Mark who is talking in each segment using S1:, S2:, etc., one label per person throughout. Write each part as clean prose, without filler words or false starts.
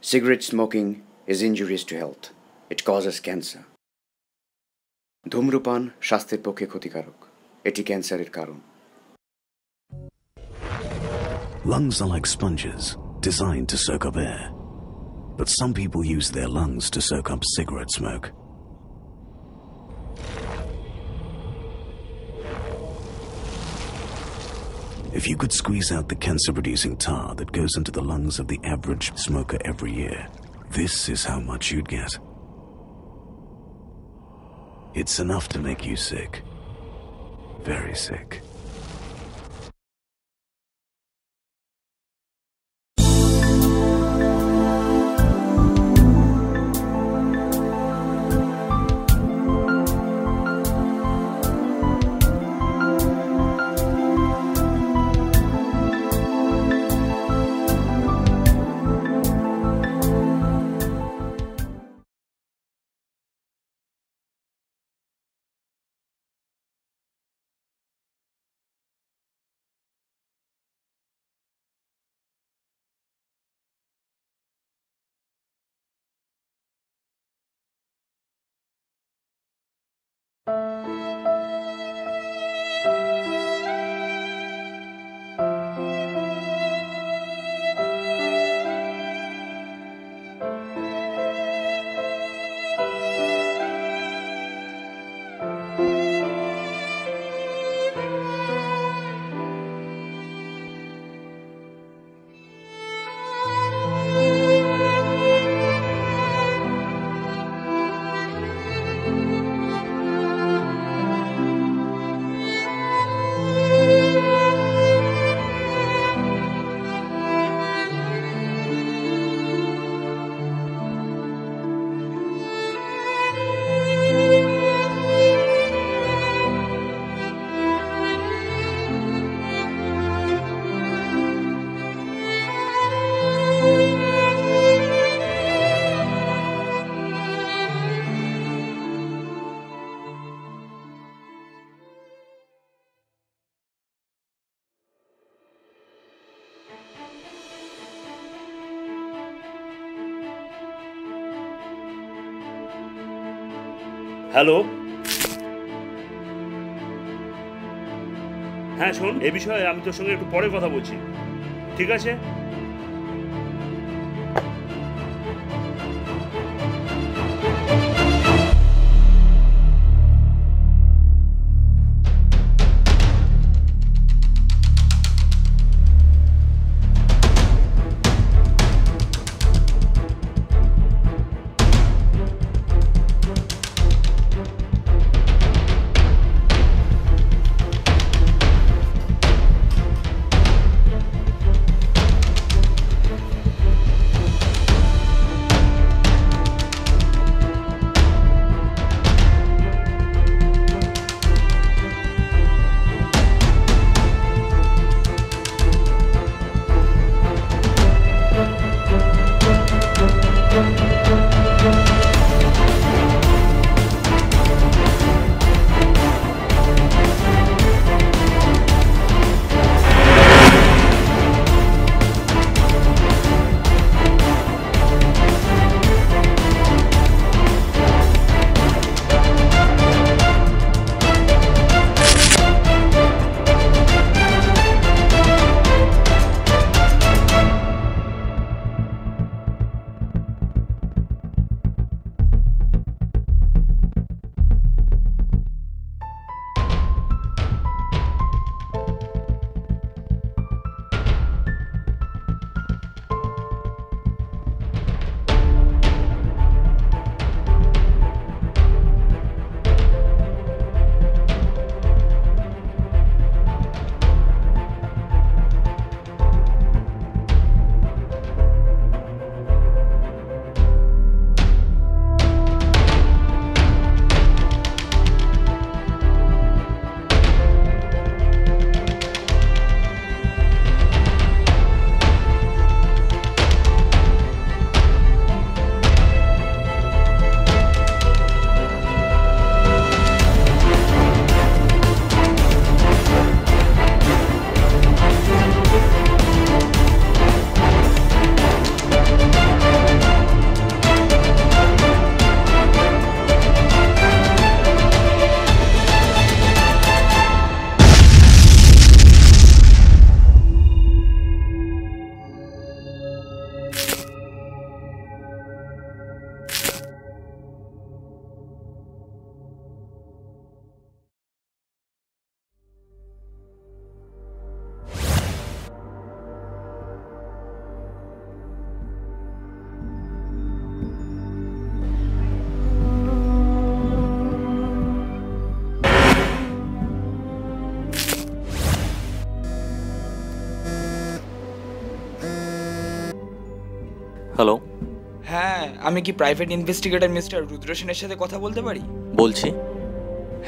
S1: Cigarette smoking is injurious to health. It causes cancer. ধূমপান স্বাস্থ্যের পক্ষে ক্ষতিকারক। এটি ক্যান্সারের কারণ।
S2: Lungs are like sponges, designed to soak up air. But some people use their lungs to soak up cigarette smoke. If you could squeeze out the cancer-producing tar that goes into the lungs of the average smoker every year, this is how much you'd get. It's enough to make you sick. Very sick.
S3: Hello, হ্যাঁ শোন, এ বিষয়ে আমি তোর সঙ্গে একটু পরে কথা বলছি, ঠিক আছে?
S4: হ্যালো,
S5: হ্যাঁ, আমি কি প্রাইভেট ইনভেস্টিগেটর মিস্টার রুদ্র সেনের সাথে কথা বলতে পারি?
S4: বলছি।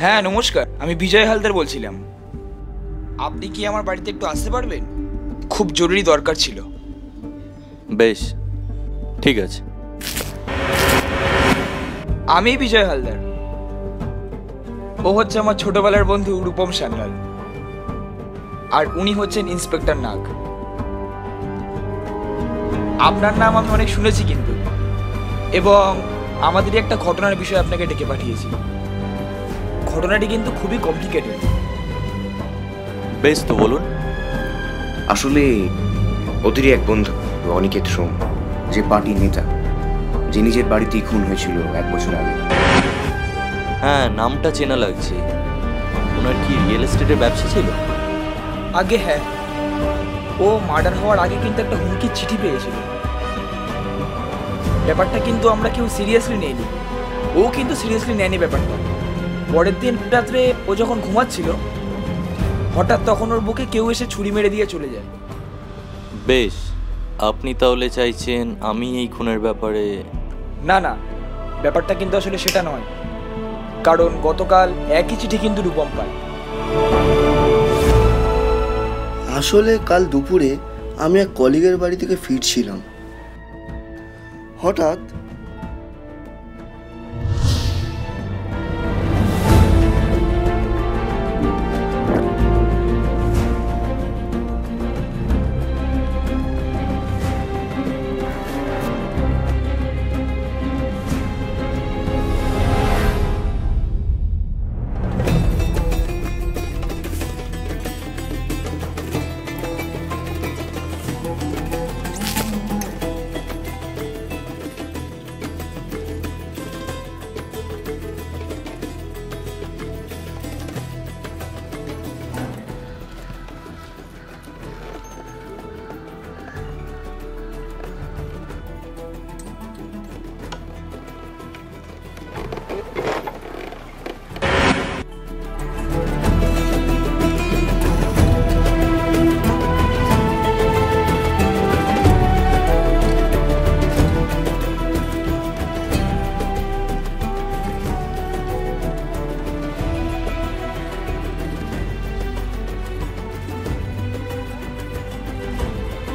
S5: হ্যাঁ নমস্কার, আমি বিজয় হালদার বলছিলাম। আপনি কি আমার বাড়িতে একটু আসতে পারবেন? খুব জরুরি দরকার ছিল।
S4: বেশ, ঠিক আছে।
S5: আমি বিজয় হালদার, ও হচ্ছে আমার ছোটবেলার বন্ধু রূপম সান্যাল, আর উনি হচ্ছেন ইন্সপেক্টর নাগ। আপনার নাম আমি অনেক শুনেছি কিন্তু, এবং আমাদেরই একটা ঘটনার বিষয়ে আপনাকে ডেকে পাঠিয়েছি। ঘটনাটি কিন্তু খুবই কমপ্লিকেটেড।
S4: বেশ, তো বলুন।
S1: আসলে ওদেরই এক বন্ধু অনিকেত সোম, যে পার্টির নেতা, যে নিজের বাড়িতেই খুন হয়েছিল 1 বছর আগে।
S4: হ্যাঁ, নামটা চেনা লাগছে। ওনার কি রিয়েল এস্টেটের ব্যবসা ছিল?
S5: আগে হ্যাঁ, ও মার্ডার হওয়ার আগে কিন্তু একটা হুমকির চিঠি পেয়েছিল। ব্যাপারটা কিন্তু আমরা কেউ সিরিয়াসলি নেইনি, ও কিন্তু সিরিয়াসলি নেয়নি ব্যাপারটা। পরের দিন রাত্রে ও যখন ঘুমাচ্ছিল, হঠাৎ তখন ওর বুকে কেউ এসে ছুরি মেরে দিয়ে চলে যায়।
S4: বেশ, আপনি তাহলে চাইছেন আমি এই খুনের ব্যাপারে?
S5: না না, ব্যাপারটা কিন্তু আসলে সেটা নয়, কারণ গতকাল একই চিঠি কিন্তু রূপম পায়।
S6: আসলে কাল দুপুরে আমি এক কলিগের বাড়ি থেকে ফিরছিলাম। হঠাৎ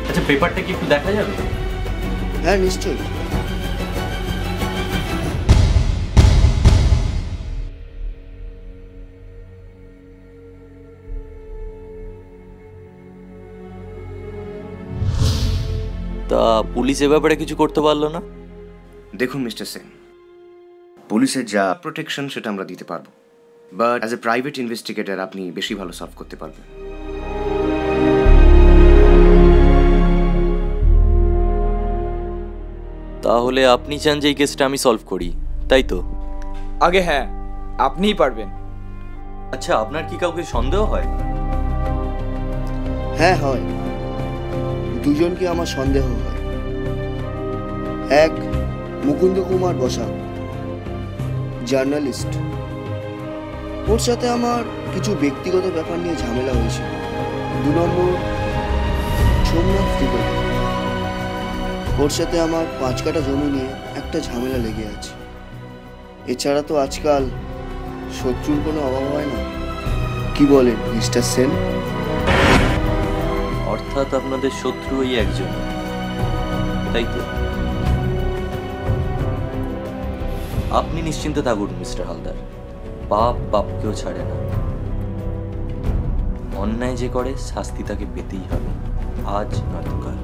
S4: আচ্ছা, পেপারটা কি একটু দেখা যাবে?
S6: হ্যাঁ নিশ্চয়ই।
S4: তা পুলিশ এ ব্যাপারে কিছু করতে পারলো না?
S1: দেখুন মিস্টার সেন, পুলিশের যা প্রোটেকশন সেটা আমরা দিতে পারবো, but as a private investigator আপনি বেশি ভালো সলভ করতে পারবেন।
S4: তাহলে আপনি চান যে এই কেসটা আমি সলভ করি, তাই তো?
S5: আগে হ্যাঁ, আপনিই পারবেন।
S4: আচ্ছা, আপনার কি কাউকে সন্দেহ হয়?
S6: হ্যাঁ হয়, দুজনকে আমার সন্দেহ হয়। এক মুকুন্দ কুমার বসা, জার্নালিস্ট, ওর সাথে আমার কিছু ব্যক্তিগত ব্যাপার নিয়ে ঝামেলা হয়েছিল। 2 নম্বর সোমনাথ ত্রিপাঠী, ওর সাথে আমার 5 কাঠা জমি নিয়ে একটা ঝামেলা লেগে আছে। এছাড়া তো আজকাল শত্রুর কোনো অভাব হয় না, কি বলেন মিস্টার সেন?
S4: অর্থাৎ আপনাদের শত্রু ওই একজন, তাই তো? আপনি নিশ্চিন্তে থাকুন মিস্টার হালদার, পাপ পাপকেও ছাড়ে না। অন্যায় যে করে শাস্তি তাকে পেতেই হবে, আজ নয়তো কাল।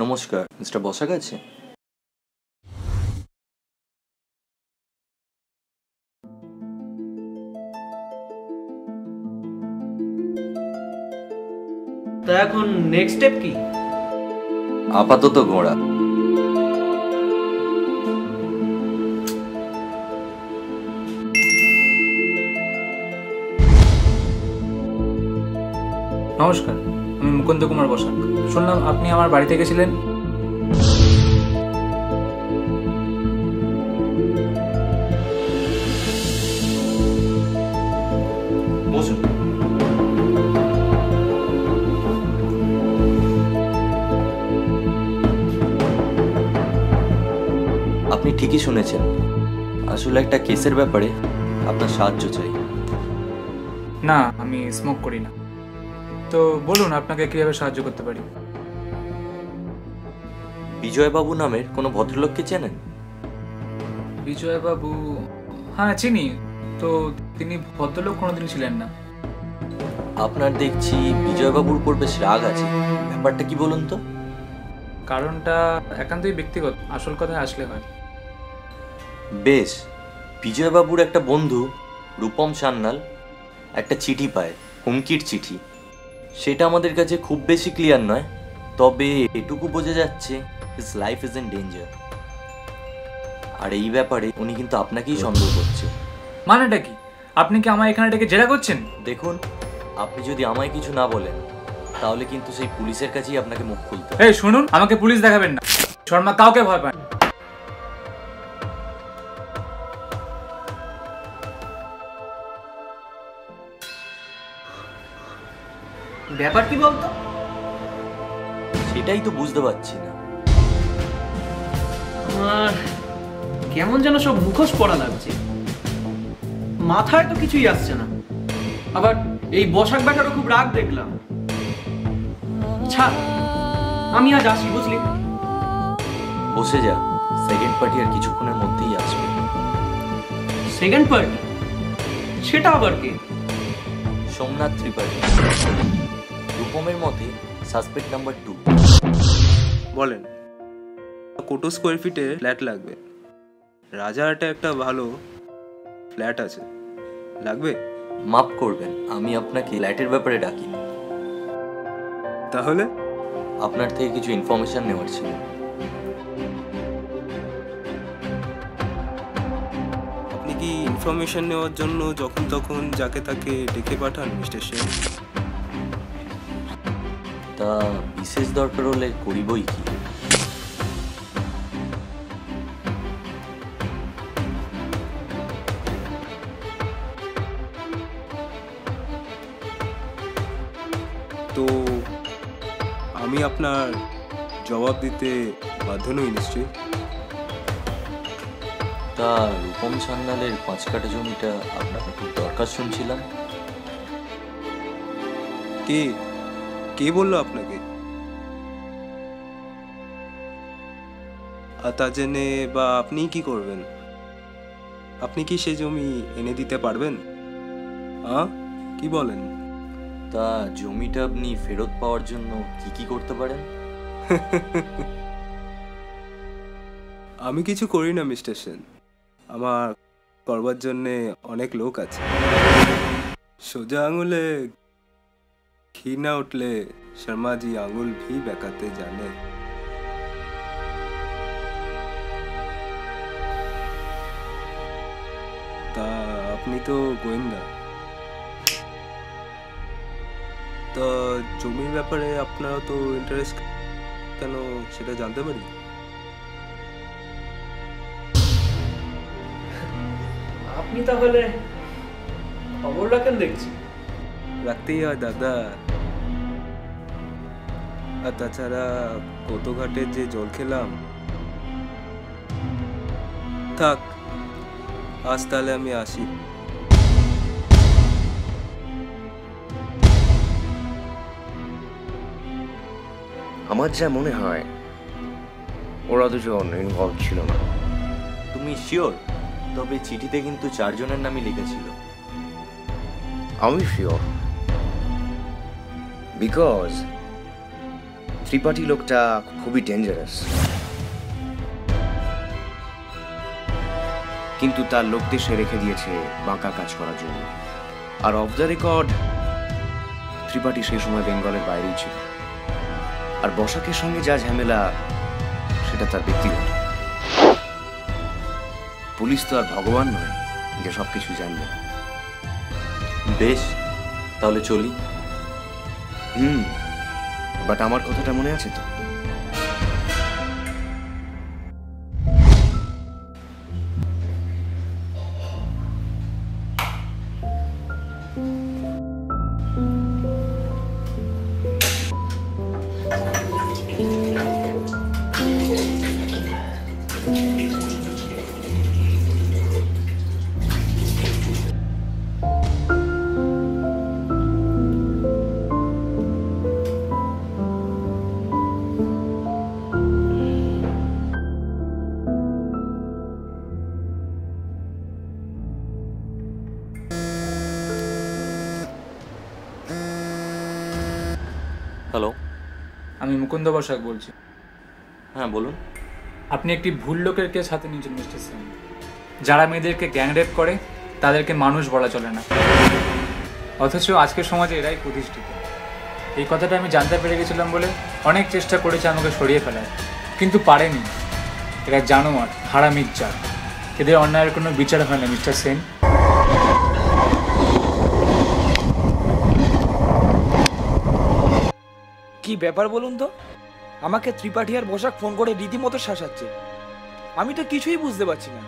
S4: নমস্কার, মিস্টার বসাক আছে?
S7: তা এখন নেক্সট স্টেপ কি?
S4: আপাতত ঘোড়া।
S8: নমস্কার, আমি মুকুন্দ কুমার বসাক। শুনলাম আপনি আমার বাড়িতে গেছিলেন।
S4: বসুন। আপনি ঠিকই শুনেছেন, আসলে একটা কেসের ব্যাপারে আপনার সাহায্য চাই।
S8: না, আমি স্মোক করি না। তো বলুন, আপনাকে কিভাবে সাহায্য করতে পারি?
S4: বিজয়বাবু নামের কোনো ভদ্রলোককে চেনেন?
S8: বিজয়বাবু? হ্যাঁ, চিনি। তো তিনি ভদ্রলোক কোনোদিন ছিলেন না।
S4: আপনার দেখছি বিজয়বাবুর উপর বেশ রাগ আছে, ব্যাপারটা কি বলুন তো?
S8: কারণটা একান্তই ব্যক্তিগত, আসল কথায় আসলে হয়।
S4: বেশ, বিজয়বাবুর একটা বন্ধু রূপম সান্যাল একটা চিঠি পায়, হুমকির চিঠি। সেটা আমাদের কাছে খুব বেশি ক্লিয়ার নয়, তবে এটুকু বোঝা যাচ্ছে his life is in danger. আর এই ব্যাপারে উনি কিন্তু আপনাকেই সন্দেহ করছে।
S8: মানেটা কি? আপনি কি আমায় এখানে ডেকে জেরা করছেন?
S4: দেখুন, আপনি যদি আমায় কিছু না বলেন তাহলে কিন্তু সেই পুলিশের কাছেই আপনাকে মুখ খুলতে হবে।
S8: এই শুনুন, আমাকে পুলিশ দেখাবেন না। শর্মা কাউকে ভয় পায় না।
S7: ব্যাপার কি বলতো?
S4: সেটাই তো বুঝতে পারছি না।
S7: আমার কেমন যেন সব মুখোশ পড়া লাগছে, মাথায় তো কিছুই আসছে না। আবার এই বসাক ব্যাটারও খুব রাগ দেখলাম। ছাড়, আমি আজ আসি, বুঝলি?
S4: বসে যা, সেকেন্ড পার্টি আর কিছুক্ষণের মধ্যেই আসবে।
S7: Second party? সেটা আবার কে?
S4: সোমনাথ ত্রিপাঠী, রূপমের মতে সাসপেক্ট নাম্বার 2।
S9: বলেন, কত স্কোয়ার ফিটে ফ্ল্যাট লাগবে? রাজারহাটে একটা ভালো ফ্ল্যাট আছে, লাগবে?
S4: মাফ করবেন, আমি আপনাকে ফ্ল্যাটের ব্যাপারে ডাকিনি।
S9: তাহলে
S4: আপনার থেকে কিছু ইনফরমেশন নেওয়ার ছিল।
S9: আপনি কি ইনফরমেশন নেওয়ার জন্য যখন তখন যাকে তাকে ডেকে পাঠান মিস্টার সেন?
S4: তা বিশেষ দরকার হলে করিবই কি।
S9: তো আমি আপনার জবাব দিতে বাধ্য নই নিশ্চয়ই?
S4: তা রূপম সান্যালের 5 কাঠা জমিটা আপনার খুব দরকার শুনছিলাম।
S9: কে কে বললো আপনাকে? আর তা জেনে বা আপনি কি করবেন? আপনি কি সে জমি এনে দিতে পারবেন? কি বলেন?
S4: তা জমিটা আপনি ফেরত পাওয়ার জন্য কি কি করতে পারেন?
S9: আমি কিছু করি না মিস্টার সেন, আমার করবার জন্যে অনেক লোক আছে। সোজা আঙুলে ঘি না উঠলে শর্মাজি আঙুল ভি বেঁকাতে জানে। তা আপনি তো গোয়েন্দা, তো জমির ব্যাপারে আপনারা তো ইন্টারেস্ট কেন সেটা জানতে পারি?
S7: আপনি তাহলে খবর রাখেন দেখছি।
S9: রাখতেই হয় দাদা। আর তাছাড়া কত ঘাটের যে জল খেলাম। থাক, আজ তাহলে আমি আসি।
S1: আমার যা মনে হয় ওরা দুজন ইনভলভ ছিল না।
S4: তুমি শিওর? তবে চিঠিতে কিন্তু 4 জনের নামই লিখেছিল।
S1: আমি শিওর, বিকজ ত্রিপাঠী লোকটা খুবই ডেঞ্জারাস। কিন্তু তার লোকদের সে রেখে দিয়েছে বাঁকা কাজ করার জন্য। আর অফ দ্য রেকর্ড ত্রিপাঠী সেই সময় বেঙ্গলের বাইরেই ছিল, আর বসাকের সঙ্গে যা ঝামেলা সেটা তার ব্যক্তিগত। পুলিশ তো আর ভগবান নয় যে সবকিছু জানবে।
S4: বেশ, তাহলে চলি।
S1: বাট আমার কথাটা মনে আছে তো?
S4: হ্যালো,
S8: আমি মুকুন্দ বসাক বলছি।
S4: হ্যাঁ বলুন।
S8: আপনি একটি ভুল লোকের কেস হাতে নিয়েছেন মিস্টার সেন। যারা মেয়েদেরকে গ্যাংরেপ করে তাদেরকে মানুষ বলা চলে না, অথচ আজকের সমাজে এরাই প্রতিষ্ঠিত। এই কথাটা আমি জানতে পেরে গেছিলাম বলে অনেক চেষ্টা করেছে আমাকে সরিয়ে ফেলার, কিন্তু পারেনি। এরা জানোয়ার, হারামির জাত। এদের অন্যায়ের কোনো বিচার হয় না মিস্টার সেন।
S5: কি ব্যাপার বলুন তো? আমাকে ত্রিপাঠী আর বসাক ফোন করে রীতিমতো শাসাচ্ছে। আমি তো কিছুই বুঝতে পারছি না।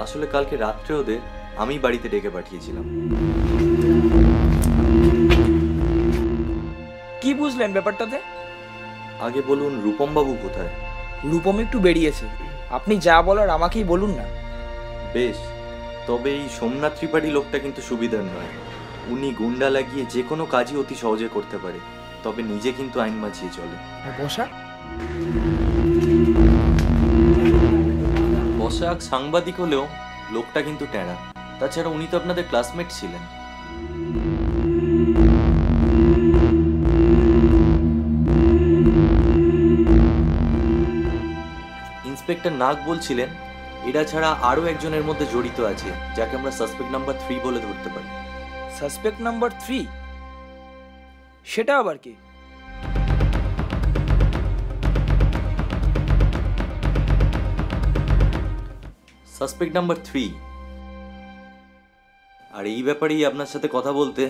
S4: আসলে কালকে রাত্রে ওদের আমি বাড়িতে ডেকে পাঠিয়েছিলাম।
S5: কি বুঝলেন ব্যাপারটাতে?
S4: আগে বলুন, রূপম বাবু কোথায়?
S5: রূপম একটু বেরিয়েছে। আপনি যা বলার আমাকেই বলুন না।
S4: বেশ, তবে এই সোমনাথ ত্রিপাঠী লোকটা কিন্তু সুবিধার নয়। উনি গুন্ডা লাগিয়ে যে কোনো কাজই অতি সহজে করতে পারে, তবে নিজে কিন্তু আইন বাঁচিয়ে চলে। বসাক সাংবাদিক হলেও লোকটা কিন্তু টেরা। তাছাড়া উনি তো আপনাদের ক্লাসমেট ছিলেন। ইন্সপেক্টর নাগ বলছিলেন এরা ছাড়া আরো একজনের মধ্যে জড়িত আছে, যাকে আমরা সাসপেক্ট নাম্বার 3 বলে ধরতে পারি।
S5: Suspect number 3? সেটা আবার কি?
S4: Suspect number 3। আর এই ব্যাপারেই আপনার সাথে কথা বলতে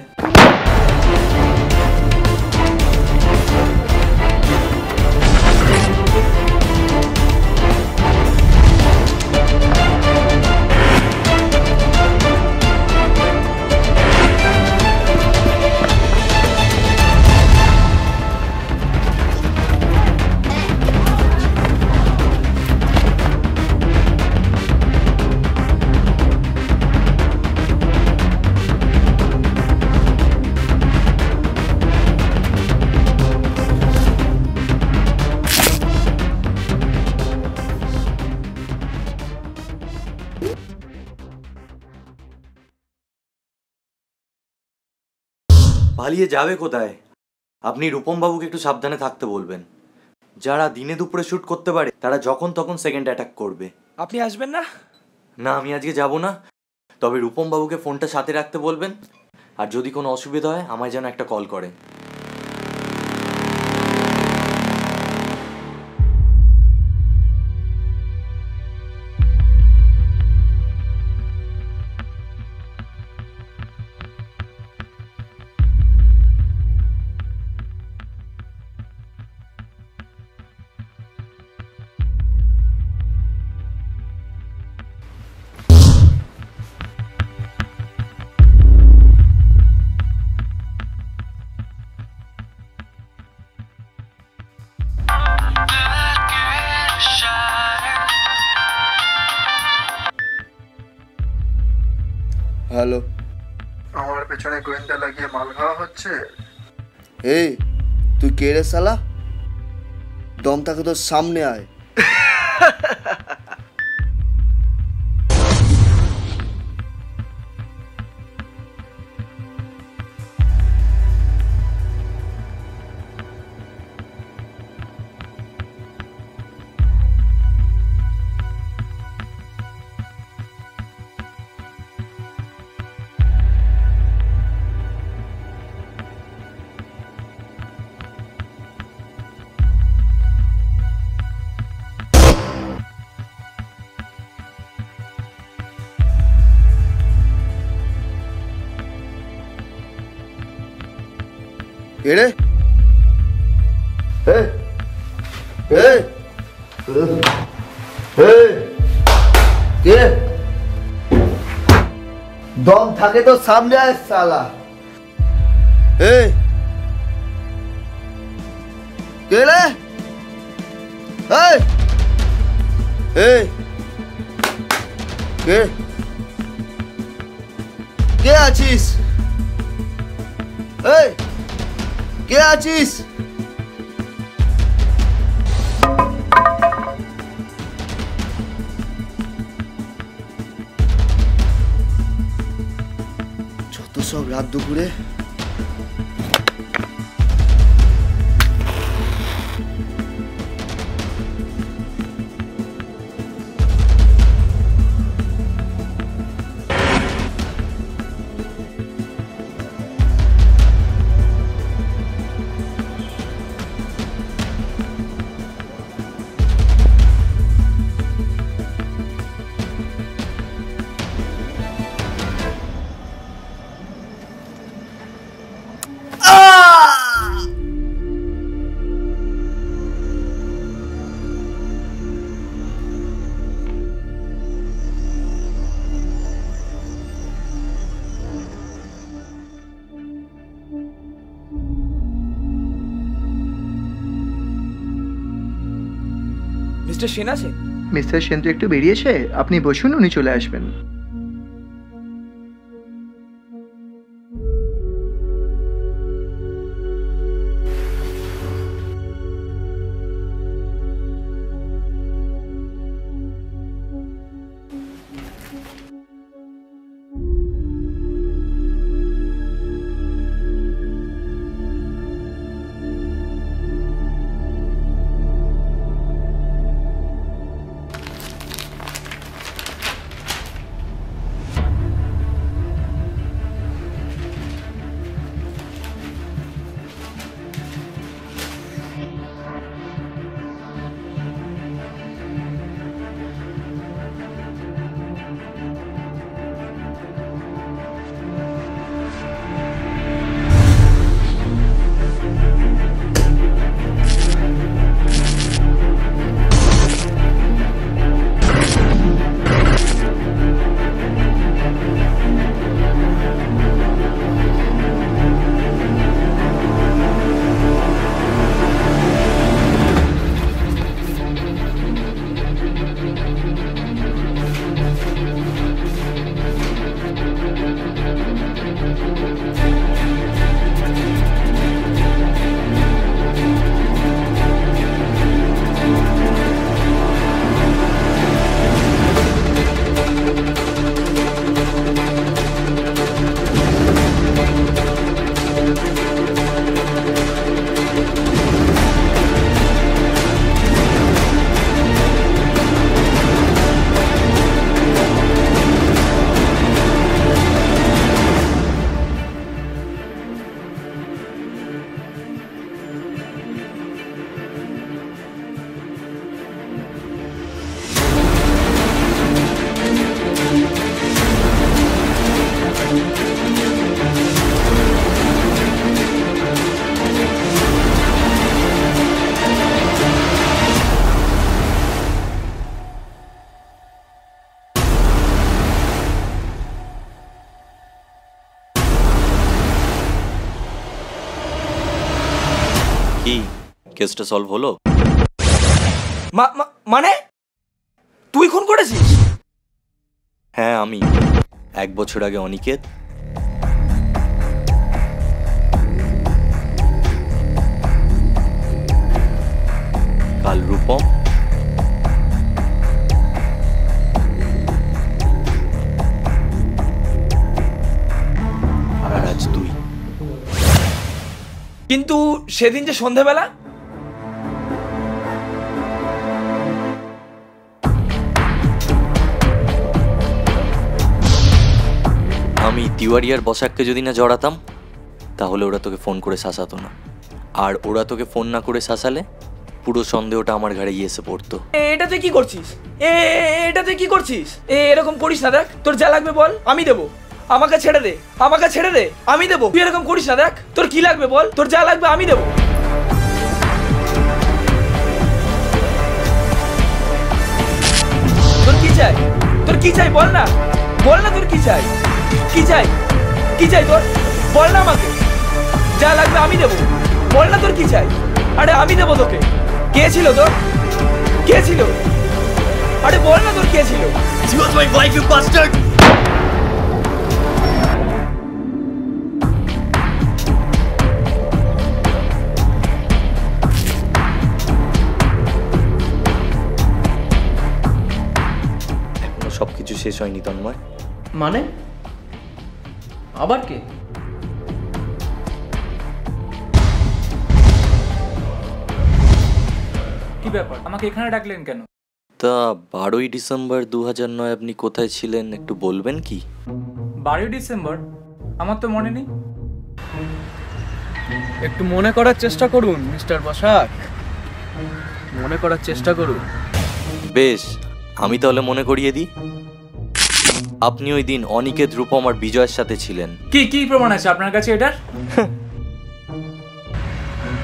S4: পালিয়ে যাবে কোথায়? আপনি রূপম বাবুকে একটু সাবধানে থাকতে বলবেন। যারা দিনে দুপুরে শুট করতে পারে তারা যখন তখন সেকেন্ড অ্যাটাক করবে।
S5: আপনি আসবেন না?
S4: না, আমি আজকে যাব না। তবে রূপম বাবুকে ফোনটা সাথে রাখতে বলবেন, আর যদি কোনো অসুবিধা হয় আমায় যেন একটা কল করে।
S6: হ্যালো,
S10: আমার পেছনে গোয়েন্দা লাগিয়ে মাল খাওয়া হচ্ছে?
S6: এই তুই কে রে শালা? দম থাকে তোর সামনে আয়। কে রে? কে? দম থাকে তো সামনে আয় সালা। কে রে? কে? কে আছিস? কে আছিস? যত সব রাত দুপুরে
S5: মিস্টার সেন আছে?
S11: মিস্টার সেন তো একটু বেরিয়েছে, আপনি বসুন, উনি চলে আসবেন।
S4: কি কেসটা সলভ হলো?
S5: মানে তুই খুন করেছিস?
S4: হ্যাঁ আমি। 1 বছর আগে অনিকেত, কাল রূপম, আর আজ তুই।
S5: কিন্তু সেদিন যে সন্ধ্যাবেলা
S4: আমি তিওয়ারি আর বসাককে যদি না জড়াতাম তাহলে ওরা তোকে ফোন করে শাসাতো না, আর ওরা তোকে ফোন না করে শাসালে পুরো সন্দেহটা আমার ঘাড়ে গিয়ে এসে পড়তো।
S5: এটা তুই কি করছিস? এটা তুই কি করছিস? এরকম করিস না, দেখ তোর যা লাগবে বল, আমি দেবো। আমাকে ছেড়ে দে, আমাকে ছেড়ে দে, আমি দেবো। তুই এরকম করিস না, দেখ তোর কি লাগবে বল, তোর যা লাগবে আমি দেবো। তোর কি চাই, তোর কি চাই বল না, বল না তোর কি চাই, কি চাই, কি চাই তোর, বল না আমাকে। যা লাগবে আমি দেবো, বল না তোর কি চাই। আরে আমি দেবো তোকে। কে ছিল তোর, কে ছিল, আরে বল না তোর কে ছিল।
S4: She was my wife, you bastard! এখনো সবকিছু শেষ হয়নি তন্ময়।
S7: মানে আবার কে?
S8: কি ব্যাপার, আমাকে এখানে ডাকলেন কেন?
S4: তা 12ই ডিসেম্বর 2009 আপনি কোথায় ছিলেন একটু বলবেন কি?
S8: 12ই ডিসেম্বর? আমার তো মনে নেই।
S7: একটু মনে করার চেষ্টা করুন মিস্টার বসাক, মনে করার চেষ্টা করুন।
S4: বেশ, আমি তাহলে মনে করিয়ে দিই। আপনি ওই দিন অনিকেত, রূপম আর বিজয়ের সাথে ছিলেন।
S8: কি কি প্রমাণ আছে আপনার কাছে এটার?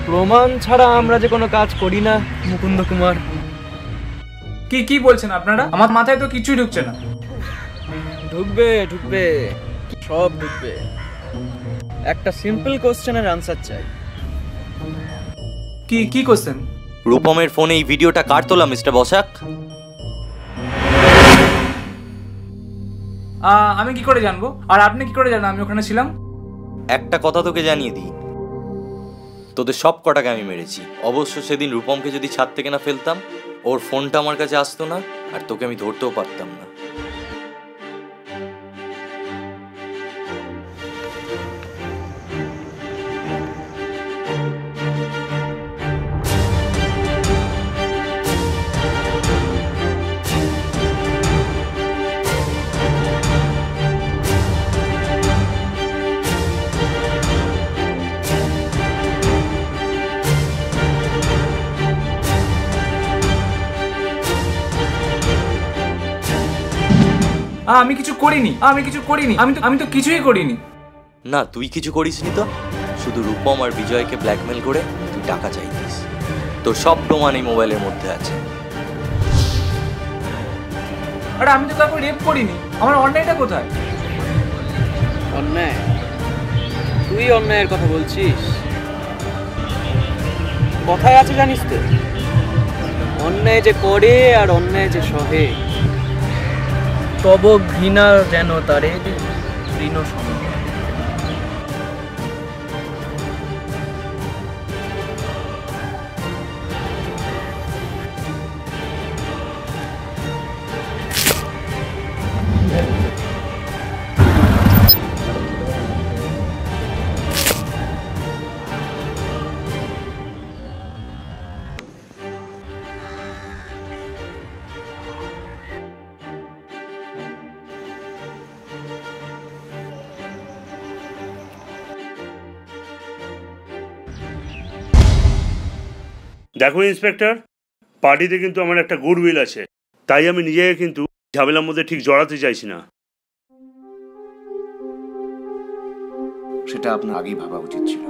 S7: প্রমাণ ছাড়া আমরা যে কোনো কাজ করি না মুকুন্দ কুমার।
S8: কি কি বলছেন আপনারা? আমার মাথায় তো কিছুই ঢুকছে না।
S7: ঢুকবে ঢুকবে, সব ঢুকবে। একটা সিম্পল কোশ্চেনের আনসার চাই।
S8: কি কি কোশ্চেন?
S4: রূপমের ফোনে এই ভিডিওটা কার তোলা মিস্টার বসাক?
S8: আমি কি করে জানবো, আর আপনি কি করে জানেন আমি ওখানে ছিলাম?
S4: একটা কথা তোকে জানিয়ে দিই, তোদের সব কটাকে আমি মেরেছি। অবশ্য সেদিন রূপমকে যদি ছাদ থেকে না ফেলতাম, ওর ফোনটা আমার কাছে আসতো না, আর তোকে আমি ধরতেও পারতাম না।
S8: আমি কিছু করিনি, আমি কিছু করিনি, আমি তো কিছুই করিনি।
S4: না, তুই কিছু করিসনি তো, শুধু রূপম আর বিজয়কে ব্ল্যাকমেল করে তুই টাকা চাইছিস। তোর সব প্রমাণ এই মোবাইলের মধ্যে আছে।
S8: আরে আমি তো কাউকে রেপ করিনি, আমার অন্যায়টা কোথায়?
S7: অন্যায়? তুই অন্যায়ের কথা বলছিস? কথায় আছে জানিস তো, অন্যায় যে করে আর অন্যায় যে সহে, তব ঘৃণা যেন তারে তৃণ সম।
S3: দেখো ইন্সপেক্টর, পার্টিতে কিন্তু আমার একটা গুডউইল আছে, তাই আমি নিজেকে কিন্তু ঝামেলার মধ্যে ঠিক জড়াতে চাইছি না।
S1: সেটা আপনার আগেই ভাবা উচিত ছিল।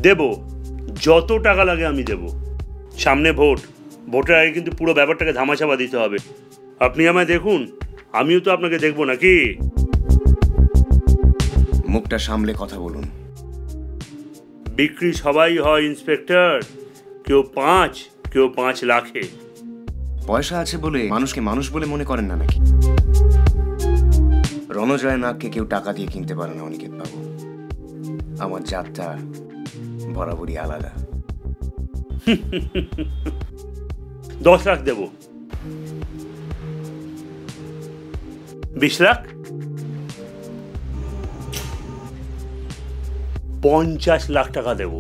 S3: দেব, যত টাকা লাগে আমি দেব। সামনে ভোট, ভোটের আগে কিন্তু পুরো ব্যাপারটাকে ধামাচাপা দিতে হবে। আপনি আমায় দেখুন, আমিও তো আপনাকে দেখবো নাকি।
S1: মুখটা সামলে কথা বলুন।
S3: বিক্রি সবাই হয় ইন্সপেক্টর, কেউ 5, কেউ 5 লাখে।
S1: পয়সা আছে বলে মানুষকে মানুষ বলে মনে করেন না নাকি? রণজয় নাগকে কেউ টাকা দিয়ে কিনতে পারে না অনিকেত বাবু। আমার জাতটা বরাবরই আলাদা।
S3: 10 লাখ দেব। 20 লাখ? 50 লাখ টাকা দেব।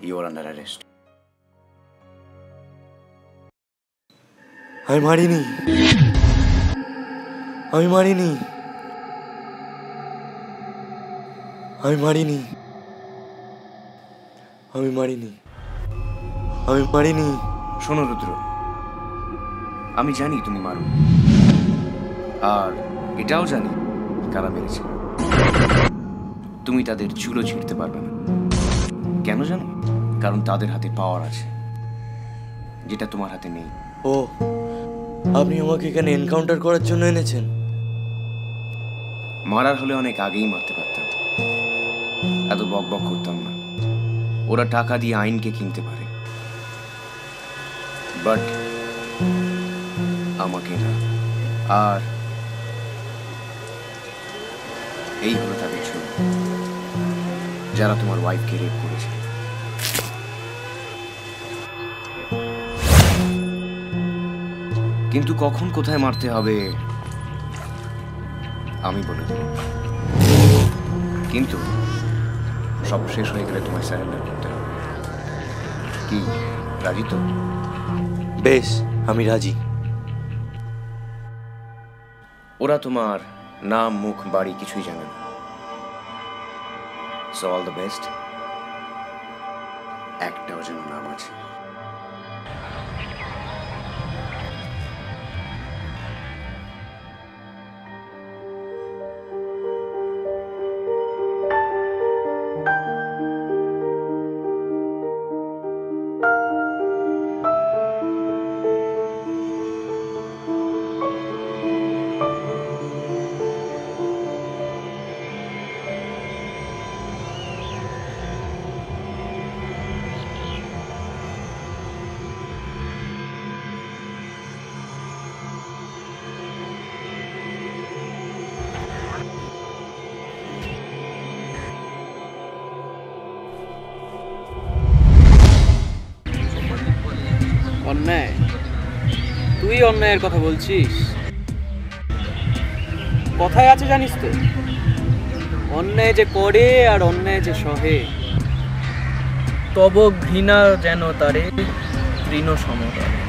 S1: You are under arrest.
S4: আমি মারিনি, আমি মারিনি, আমি মারিনি, আমি মারিনি, আমি মারিনি।
S1: শোনো রুদ্র, আমি জানি তুমি মারো, আর এটাও জানি কারা মেরেছে। তুমি তাদের চুলো ছিঁড়তে পারবে না। কেন জানো? কারণ তাদের হাতে পাওয়ার আছে, যেটা তোমার হাতে নেই।
S4: ও, আপনি আমাকে এখানে এনকাউন্টার করার জন্য এনেছেন?
S1: মারার হলে অনেক আগেই মারতে পারতাম, এত বক বক করতাম না। ওরা টাকা দিয়ে আইনকে কিনতে পারে, বাট আমাকে না। আর এই হলো তাদের ছবি, যারা তোমার ওয়াইফকে রেপ করেছে। কিন্তু কখন কোথায় মারতে হবে আমি বলে দেব। কিন্তু সব শেষ হয়ে গেলে তোমায় সারেন্ডার করতে হবে। কি রাজি তো?
S4: বেশ, আমি রাজি।
S1: ওরা তোমার নাম, মুখ, বাড়ি কিছুই জানে না। So all the best. একটাও যেন নাম আছে।
S7: অন্যায়? তুই অন্যায়ের কথা বলছিস? কথায় আছে জানিস তো, অন্যায় যে করে আর অন্যায় যে সহে, তব ঘৃণা যেন তারে তৃণ সমতলে।